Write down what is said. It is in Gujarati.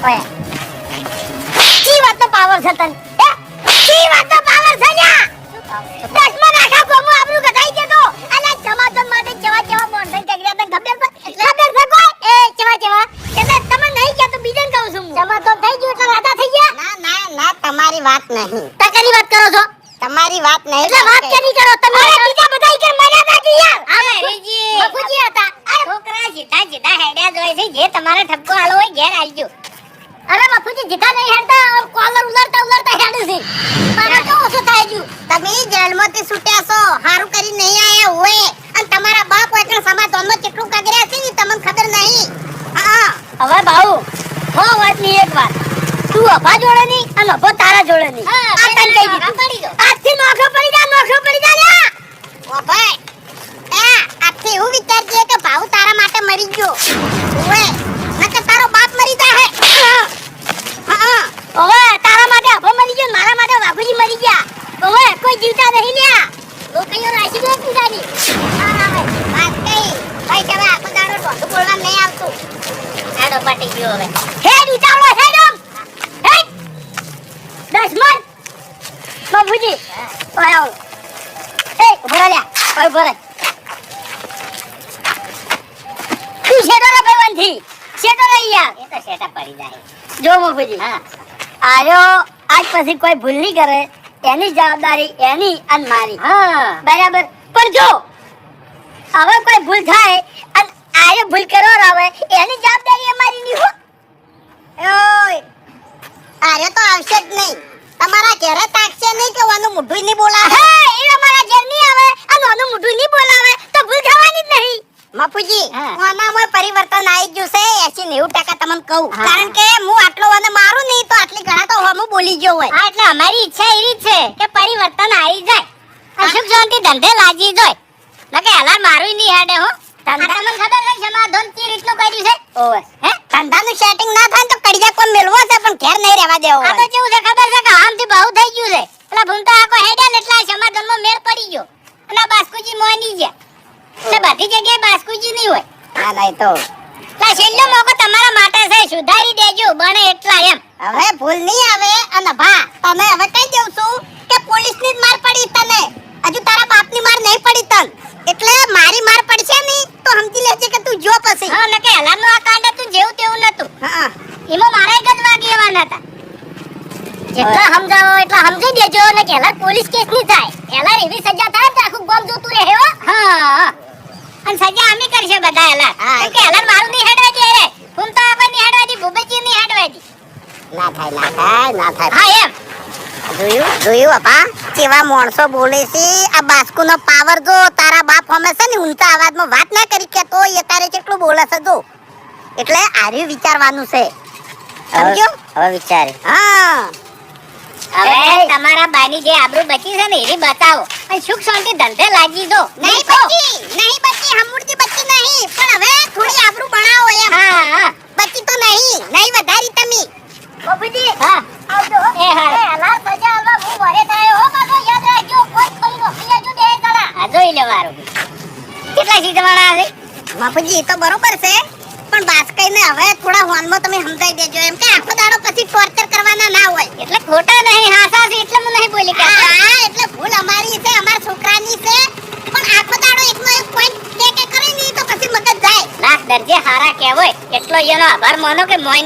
ઓય કી વાતનો પાવર છે તને હે કી વાતનો પાવર છે લ્યા દસમાં નાખા કોમો આબરૂ ગધાઈ દે તો અલા સમાધાન માટે કેવા મોંઢે જગ્યા તને ખબર છે કોઈ એ કેવા એટલે તમે નહીં કે તો બીજન કહું છું સમાધાન થઈ ગયું એટલે રાધા થઈ ગયા ના તમારી વાત નહીં. તકરી વાત કરો છો તમારી વાત નહીં. એટલે વાત કેની કરો તમે બીજા બધા કે મર્યા બાકી યાર આવે રીજી બકુજી હતા છોકરા જીતા હેડ્યા જોઈ છે. જે તમારે ઠપકો આલો હોય ઘેર આવજો. અરે બાપુજી જીતા નહીં હેડતા કોલર ઉલરતા હેડે છે મારા તો ઓછો થાય ગયું તમે જેલમાંથી છૂટ્યા છો હારું કરી નહીં આયા હોય અને તમારા બાપ હોય કે સમાધાનમાં કેટલું કાગર્યા છે ને તમને ખબર નહીં. હા હવે ભાઉ હો વાત ની એક વાત તું અભા જોડે ની અને અભો તારા જોડે ની આ તને કહી દીધું આજથી નોખો પડી જા લ્યા ઓ ભાઈ આથી એવું વિચારજે કે ભાવ તારા માટે મરી ગયો ઓય નકર તારો બાપ મરી જાહે. ઓવે તારા માટે અભો મરી ગયો મારા માટે બાપુજી મરી ગયા ઓવે કોઈ જીવતા નહીં લ્યા લોકઈઓ રાશી દો પૂજાની વાત કઈ ભાઈ તમે આખો દાડો ઢોંઢું બોલવા નહીં આવતું. આડો પાટી ગયો હવે. હેડ ઉતાવળો હેડ હેડ 10 મન બાપુજી ઓય આવો એ ઉભરા લ્યા ઓય ઉભરા તું શેડો રે ભાઈવંથી શેડો રે યાર એ તો શેટા પડી જાય. જો બાપુજી હા આયો આજ પછી કોઈ ભૂલ નહીં કરે એની જવાબદારી એની અને મારી હા બરાબર પણ જો હવે કોઈ ભૂલ થાય અને આયો ભૂલ કરો આવે એની જવાબદારી અમારી નહીં હો ઓય આરે તો આવશે જ નહીં. તમારા ઘરે તાકશે નહીં કે વાનું મુઢું નહીં બોલાવે. હે એ અમારા ઘેર નહીં આવે અને ઓનું મોઢું નહીં બોલાવે તો ભૂલ થવાની જ નહીં મફુજી હા. આનામાં પરિવર્તન આવી ગયું છે 80-90% તમને કહું. હા. કારણ કે હું આટલો વાને મારું નહીં તો આટલી ઘણા તો હમું બોલી ગયો હોય. હા એટલે અમારી ઈચ્છા એવી છે કે પરિવર્તન આવી જાય અશુભ શાંતિ ધંધે લાગી જાય નકે હલાર મારું નહીં હેડે હો ધંધા- તમને ખબર છે સમાધાન કે રીતનું કર્યું છે ઓવે હે ધંધાનું સેટિંગ ના થાય તો કડિયા કોઈ મેળવો છે પણ ઘેર નહીં રહેવા દેવો આ તો કેવું છે ખબર છે કે આમથી બહુ થઈ ગયું છે પેલા ભૂમતા આખો હેડ્યા ને એટલે આ સમાધાનમાં મેળ પડી ગયો અને આ બાસ્કુજી મોની ગયા એટલે બધી જગ્યાએ બાસ્કુજી નહીં હોય હા નહીં તો એટલે છેલ્લો મોકો તમારા માટે છે સુધારી દેજો બને એટલા એમ હવે ભૂલ નહીં આવે અને ભા તને હવે કહી દઉં છું કે પોલીસની જ માર પડી તને હજુ તારા બાપની માર નહીં પડી તન એટલે મારી માર પડશે નહીં તો સમજી લેજે કે તું જો પછી હા નકે હલારનું આ કાંડ હતું જેવું તેવું નતું હા એમાં મારા એક જ વાગી એવાના હતા જેટલા સમજાવો એટલા સમજી દેજો ને કે હલાર પોલીસ કેસ નહીં થાય હલાર એવી સજા થાય તો આખું ગામ જોતું રહે હો હા અને સજા અમે કરશે બધા હલાર હા. કેમ કે હલાર મારું નહીં હેડવા દે રે હું તો આગળ નહીં હેડવા દી ભૂપેજી નહીં હેડવા દી ના થાય હા એમ જોયું આપા કેવા માણસો બોલે છે આ બાસ્કુનો પાવર જો તારા બાપ હમે છે ને ઊંચા અવાજમાં વાત ના કરી કે તો એ તારે કેટલું બોલે છે જો એટલે આર્યું વિચારવાનું છે સમજો હવે વિચારે હા હવે તમારા બાની જે આબરૂ બચી છે ને એની બચાવો અને સુખ શાંતિ ધંધે લાગી દો નહીં બચી હમુરતી બચી નહીં પણ હવે થોડી આબરૂ બનાવો એમ હા હા બચી તો નહીં વધારી તમે બાપુજી હા આવજો એ હા હલાર સજા આલવા હું વરે થાય હો બાપુ યાદ રાખજો કોઈ કોઈ રોકી જો દે કરા આ જોઈ લેવારું કેટલા સીધવાળા છે બાપુજી એ તો બરોબર છે પણ બાસ્કઈને હવે થોડા હોનમાં તમે સમજાઈ દેજો એમ કે આખો દાડો પછી ટોર્ચર કરવાના ના હોય એટલે ખોટા નહીં હાસા છે એટલે હું નહીં બોલી કે હા એટલે ભૂલ અમારી છે અમારા છોકરાની છે પણ આખો દાડો એકનો એક પોઈન્ટ કે કરી નહીં તો પછી મગજ જાય લાખ દરજે હારા કહેવાય એટલો એનો આભાર માનો કે મોય